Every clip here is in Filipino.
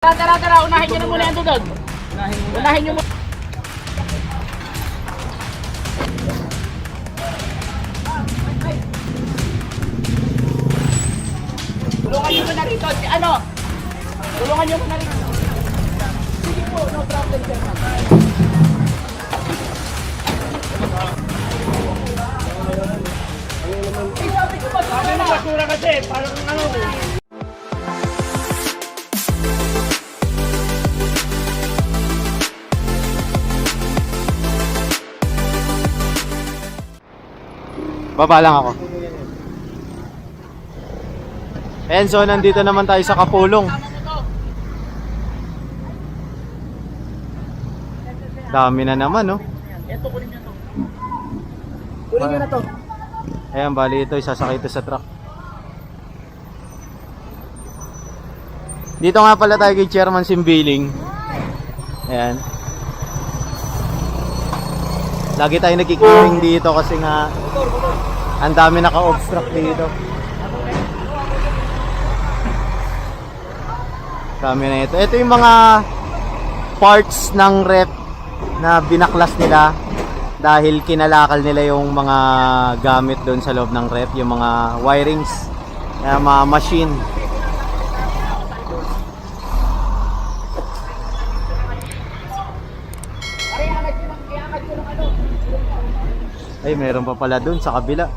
Tara, unahin nyo na muna yan doon. Unahin nyo muna. Tulungan nyo muna rito. Ano? Tulungan nyo muna rito. Sige po, no problem, sir. Sabi ko ba? Sabi mo basura kasi. Parang ano. Baba lang ako. Ayan, so nandito naman tayo sa Kapulong. Dami na naman, no? Ito, kunin nyo to. Kunin nyo na to. Ayan, bali ito, isasakay ito sa truck. Dito nga pala tayo kay Chairman Simbiling. Ayan. Lagi tayo nagkikiring dito kasi nga ang dami naka-obstruct dito. Dami na ito. Ito yung mga parts ng rep na binaklas nila dahil kinalakal nila yung mga gamit doon sa loob ng rep, yung mga wirings, mga machine. Ay, meron pa pala doon sa kabila.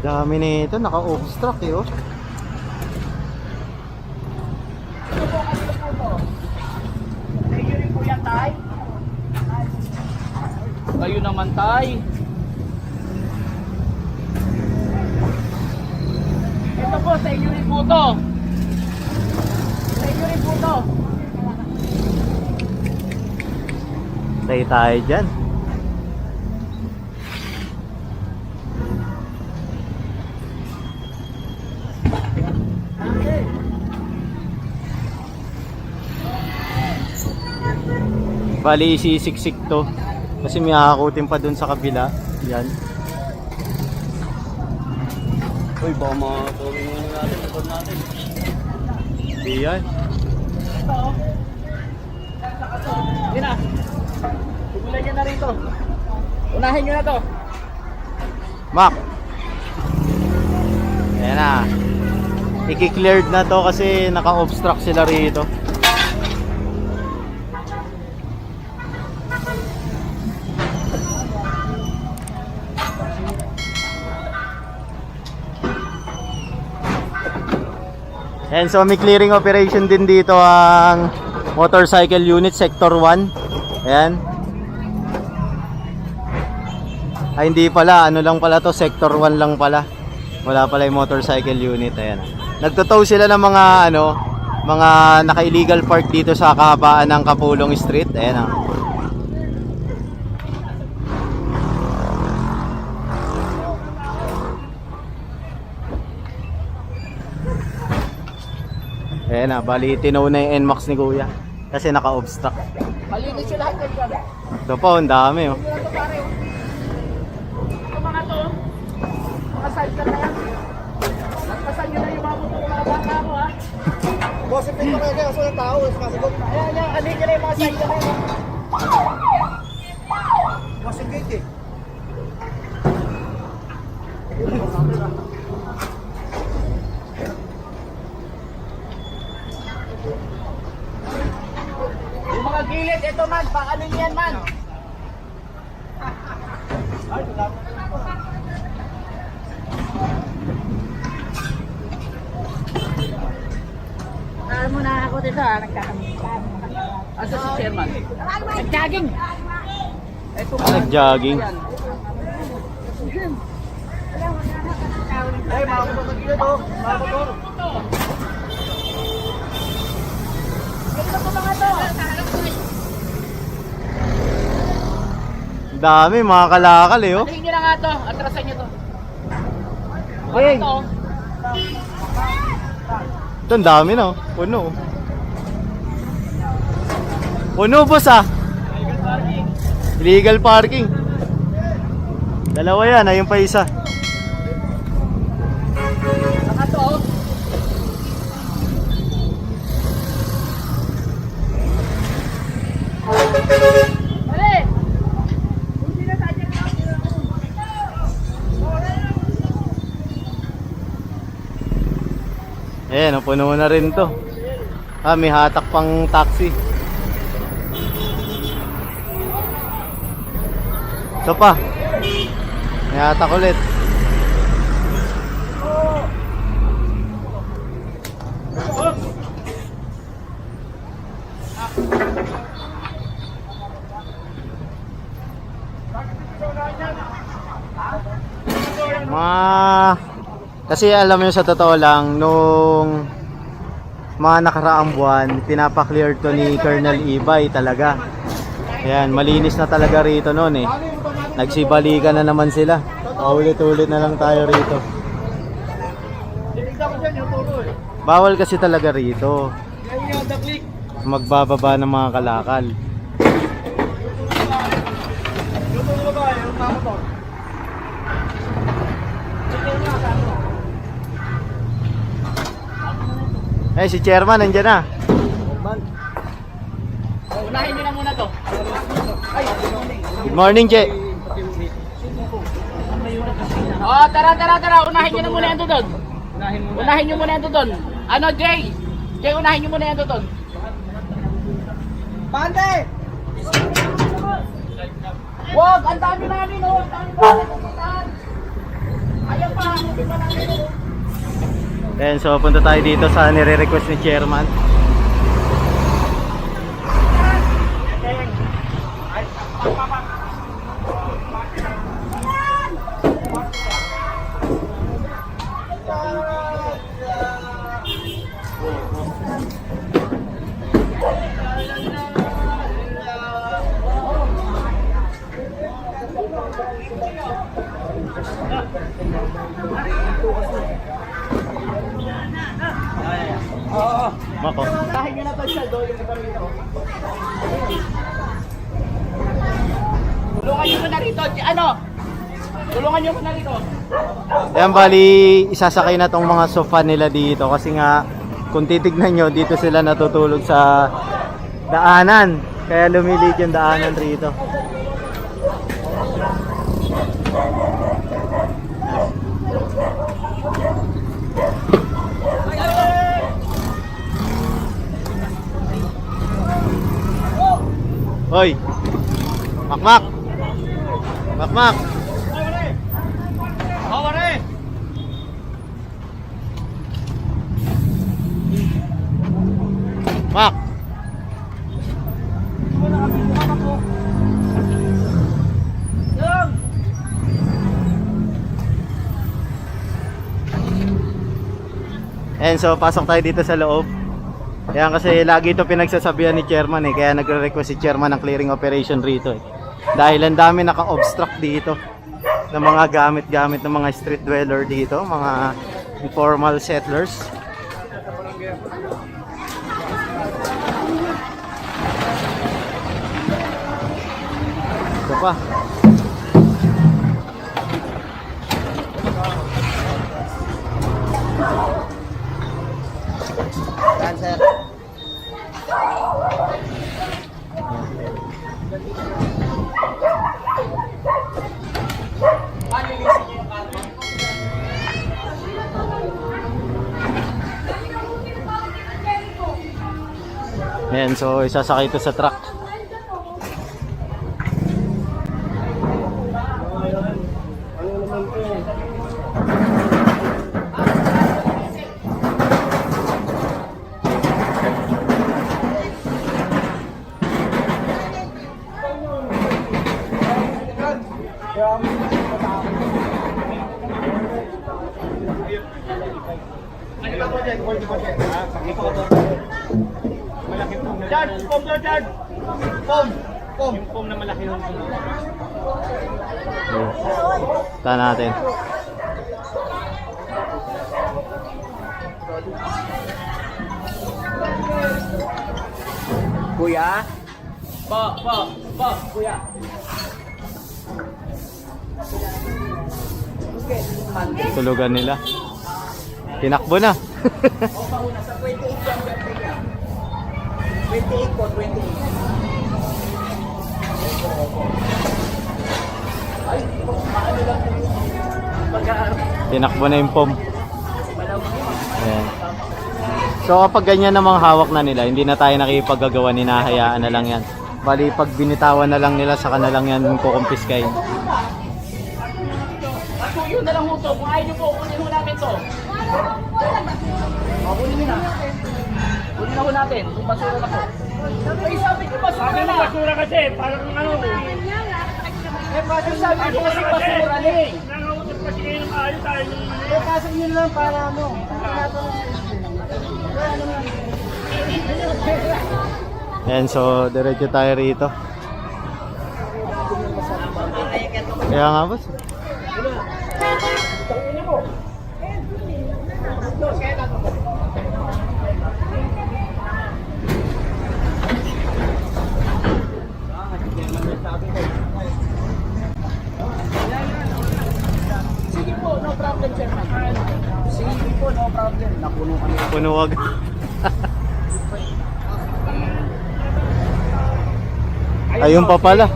Dami nito, naka-obstruct eh, oh. Kayo naman, tay. Ito po, sa inyo rin po to. Sa inyo rin po to. Stay tayo dyan. Bali, isisiksik to kasi may akakutin pa dun sa kabila. Yan. Uy, baka makakawin mo natin, ito natin. Yan. Ito. Yan na. Tugulan nyo na rito. Unahin nyo na to. Mac. Ayan na. I-cleared na to kasi naka-obstruct sila rito. And so may clearing operation din dito ang motorcycle unit sector 1. Ayan. Ay hindi pala, ano lang pala to, sector 1 lang pala. Wala pala yung motorcycle unit. Ayan. Nagtotow sila ng mga mga naka-illegal park dito sa kahabaan ng Kapulong Street. Ayan ah. Ayan na, bali tinaw na yung NMAX ni Kuya kasi naka-obstruct. Malinis yung lahat ng dyan. Ito po, ang dami oh. Ito pare. Ito mga to. Mga sidecar na yan. Nagpasan nyo na yung mga motor ng mga bata mo ha. Boss, ipin ko kayo kaso ng tao, sumasagot. Ayan, alin nyo na yung mga sidecar na yan. Boss, yung gate eh. Yung mga gilid, ito man, paano yan man? Muna ako dito nagkakamit. Asa si chairman? Nagkaging. Nag-jogging. Ay, mga motor na gila to. Mga motor. Dami, mga kalakal eh, oh. Tingin nyo na nga to. Atrasan nyo to. Hey. Ano to? Ito, ang dami na, oh. Puno, oh. Puno, boss, ah. Illegal parking. Dalawa yan, ayun pa isa. Saka to. Dali! Hindi na tayo. Ayan, oh, puno na rin to. Ah, may hatak pang taxi. Ito pa. May hatak ulit. Kasi alam mo sa totoo lang, nung mga nakaraang buwan, pinapa-clear to ni Colonel Ibay talaga. Ayan, malinis na talaga rito noon eh. Nagsibalikan na naman sila. Paulit-ulit na lang tayo rito. Bawal kasi talaga rito magbababa ng mga kalakal. Eh, si chairman nandiyan na. Unahin nyo na muna to. Good morning, Che. Oh, tara. Unahin nyo na muna yan doon. Unahin nyo muna yan doon. Ano, Jay? Jay, unahin nyo muna yan doon. Pande! Wag! Ang dami namin, oh! Ang dami namin! Ayaw pa! Hindi pa namin, oh! Ayan, so punta tayo dito sa nire-request ni chairman. Mako. Unahin nyo na to, Shaldo, yung iba rito. Tulungan nyo muna rito. Ano? Tulungan nyo muna rito. Ayan, bali, isasakay na tong mga sofa nila dito kasi nga, kung titignan nyo, dito sila natutulog sa daanan. Kaya lumilit yung daanan rito. Hoy! Makmak! Makmak! Mak! And so pasok tayo dito sa loob. Ayan, kasi lagi ito pinagsasabihan ni chairman eh. Kaya nagre-request si chairman ng clearing operation rito eh. Dahil ang dami naka-obstruct dito ng mga gamit-gamit ng mga street dweller dito, mga informal settlers. Ito pa. Sir. Ayan, so isasakay ito sa truck. Charge, pom na charge. Pom. Yung foam na malaki yung Ta natin. Kuya? Kuya. Tulugan nila. Tinakbo na. 28 po, 28. Ay, paano lang po yung Tinakbo na yung pom. Ayan. So kapag ganyan namang hawak na nila, hindi na tayo nakipagagawa, ninahayaan na lang yan. Bali pag binitawan na lang nila, saka na lang yan kukumpiskain. Atuyo na lang ho to. Kung ayaw nyo po, kunin ho namin to. Kunin nyo na. Kunin na ho natin. Kung basura na po. Ay, sabi ko basura na. basura kasi, parang ano. Ay, sabi ko kasi basura na eh. Nangausap kasi kayo ng ayos tayo. Kasi yun lang para ano. Ayan, so diretso tayo rito. Kaya nga boss. Sige po, no problem, Chairman. Sige po, no problem. Napuno kami. Punuwag. Ayun pa pala.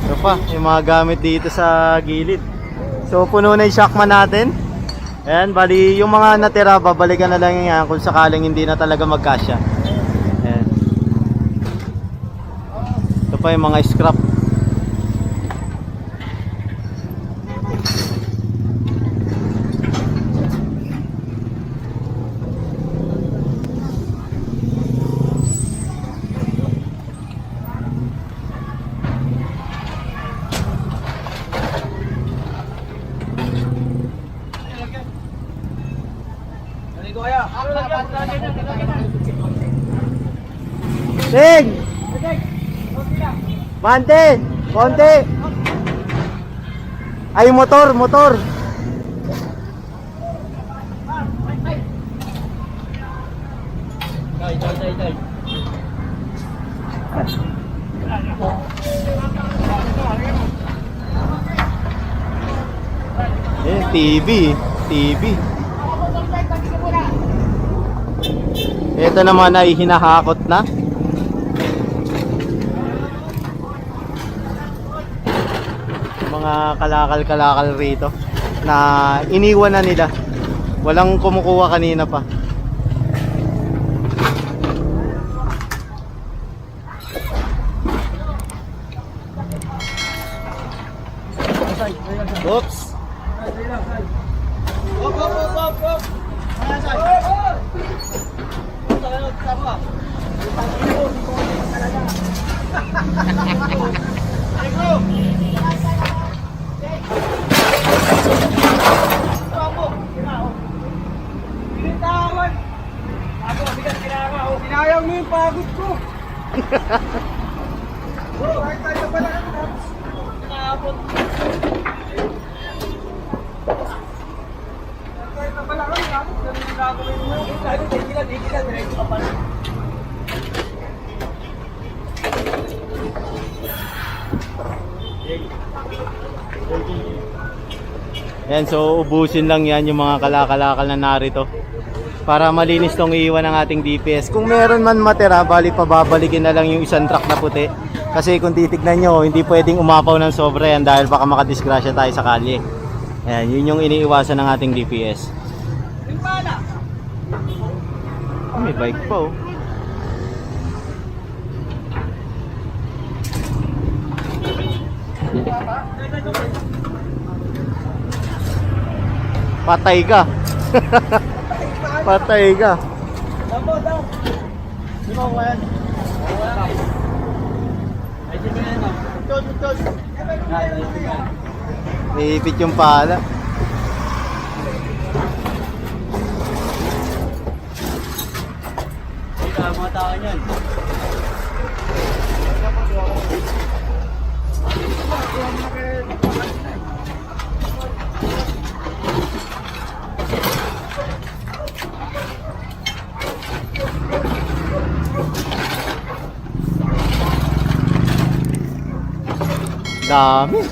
Ito pa, yung mga gamit dito sa gilid. So puno na yung shockman natin. Ayan, bali yung mga natira, babalikan na lang yan kung sakaling hindi na talaga magkasya. Ayan. Ito pa yung mga scrap. Dito kaya. Ting! Bante! Konti! Ay, motor! TV. Ito naman ay hinahakot na. Mga kalakal rito na iniwan na nila. Walang kumukuha kanina pa. Oops. Sinayang mo yung pagod ko. Kahit tayo pala nakapot. Kahit na pala kami, ganun yung gagawin mo. Kahit ikilan, diretso ka pala. Yan, so ubusin lang yan yung mga kalakal na narito para malinis tong iiwan ng ating DPS. Kung meron man matira, bali pababalikin na lang yung isang truck na puti. Kasi kung titignan nyo, hindi pwedeng umapaw ng sobra yan dahil baka makadisgrasya tayo sa kalye. Yan, yun yung iniiwasan ng ating DPS. Oh, may bike pa oh. Patay ka. Patay ka. Daw. Sino ko yan? Ay, sige na yan. Ipit yung pala. Ika, mga tao niyan. Dami.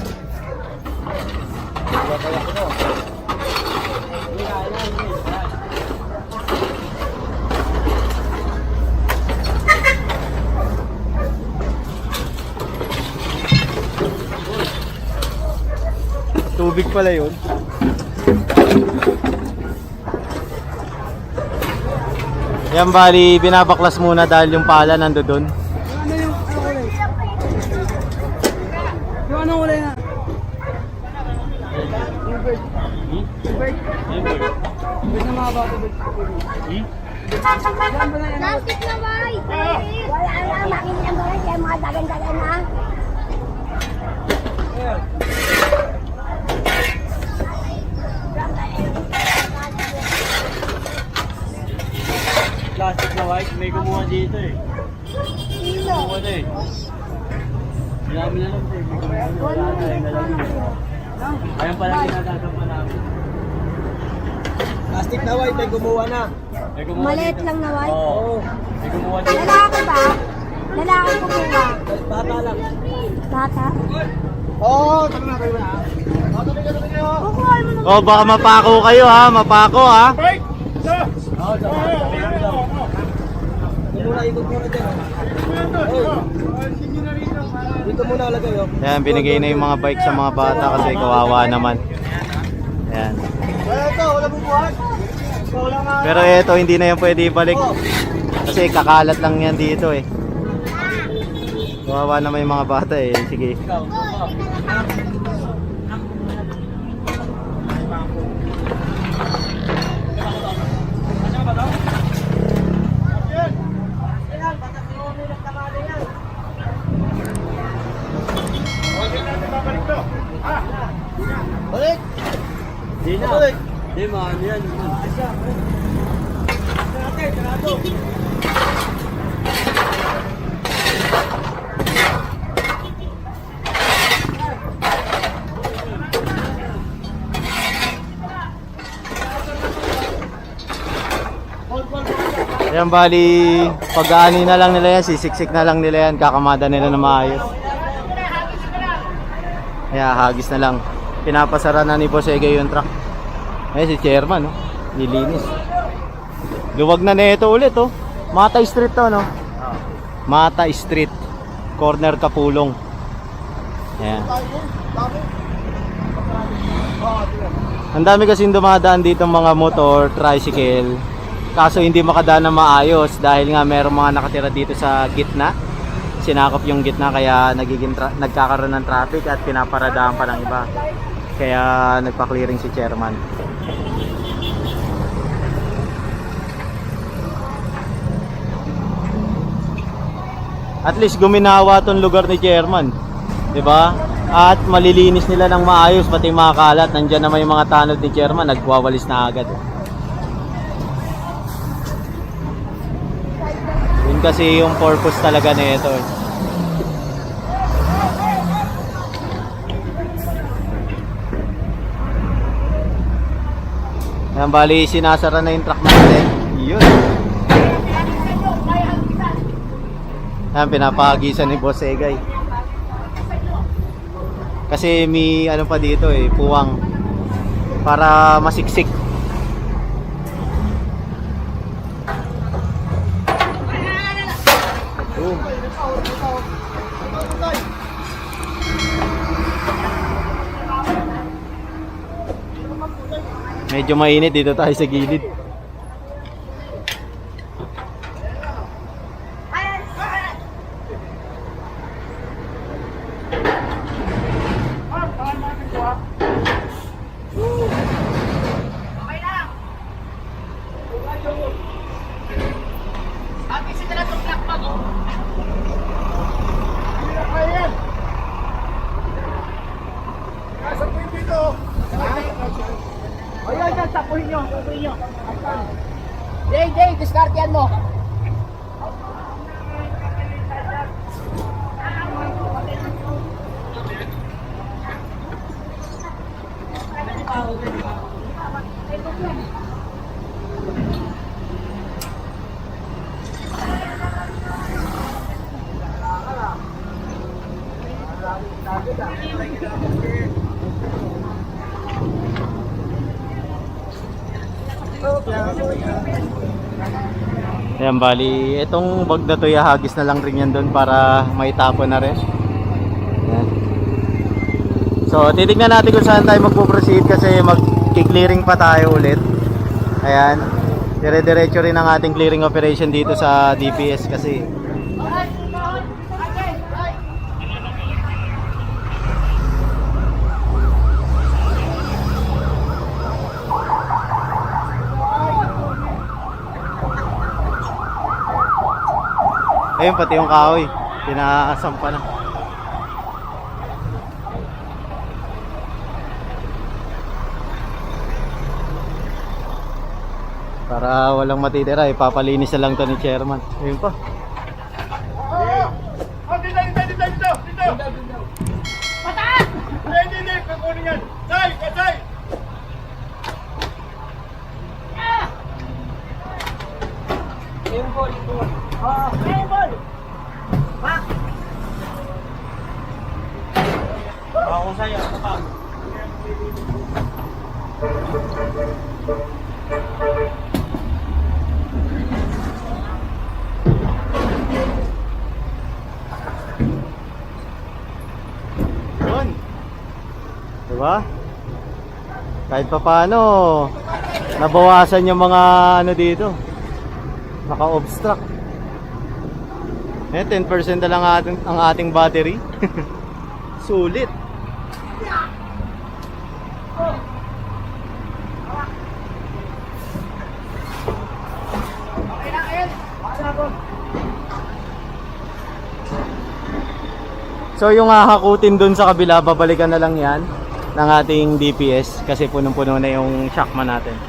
Tubig pala yun. Yan bali, binabaklas muna dahil yung pala nando doon. Yung anong ulay na? Bird na mga bata, bird. Plastic na bay! Wala na, makinig ang gawin kaya mga dagan-dagan na. Plastic na white, may kumuha dito eh. Kumuha na eh. Marami na lang po eh. May kumuha na. Wala na lang na lang eh. Ayun pala ginagagampa namin. Plastic na white, may gumawa na. May kumuha Maliit dito. lang na white. Oo. May kumuha dito. Lalaki ba? Lalaki ko muna. Bata lang. Bata? Oo, tama na kayo na. Kukuha mo na. Oh, baka mapako kayo ha, mapako ha. Break! Oo, sama lang. Muna, ikot muna dyan. Dito muna lagay oh. Ayan, binigay na yung mga bike sa mga bata kasi kawawa naman. Ayan. Ito, wala bubuhat. Wala nga. Pero eto, hindi na yan pwede ibalik. Kasi kakalat lang yan dito eh. Kawawa naman yung mga bata eh. Sige. Ikaw, ikaw. Balik! Di na. Balik! Di man, yan. Ayan bali, pag-aani na lang nila yan, sisiksik na lang nila yan, kakamada nila na maayos. Kaya hagis na lang. Pinapasara na ni Boss Ege yung truck. Ayan si chairman, no? Nilinis. Luwag na nito ulit, oh. Mata Street to, no? Mata Street. Corner Kapulong. Ayan. Ang dami kasing dumadaan dito mga motor, tricycle. Kaso hindi makadaan na maayos dahil nga merong mga nakatira dito sa gitna. Sinakop yung gitna kaya nagkakaroon ng traffic at pinaparadaan pa ng iba. Kaya nagpa-clearing si chairman. At least guminawa tong lugar ni chairman, 'di ba? At malilinis nila ng maayos pati yung mga kalat. Nandiyan naman yung mga tanod ni chairman, nagwawalis na agad. Yun kasi yung purpose talaga nito. Yan bali sinasara na yung truck natin. Yun. Yan pinapahagisan ni Boss Egay. Kasi may ano pa dito eh, puwang para masiksik. Medyo mainit dito tayo sa gilid. Ayan, bali, itong bag na to, ihagis na lang rin yan doon para maitapon na rin. Ayan. So, titignan natin kung saan tayo magpo-proceed kasi mag-clearing pa tayo ulit. Ayan. Dire-diretso rin ang ating clearing operation dito sa DPS kasi ayun, pati yung kahoy pinaasampa na. Para walang matitira, ipapalinis na lang to ni chairman. Ayun pa. Oh, dito. Pataas! Hindi, kukunin yan. Kasay! Yung ball. Oh, yung ball. Ha? Ako sa'yo, kapag. Yun. Diba? Kahit pa paano, nabawasan yung mga ano dito. Naka-obstruct. Eh, 10% na lang ang ating battery. Sulit. So yung hahakutin dun sa kabila, babalikan na lang yan ng ating DPS kasi punong-puno na yung shockman natin.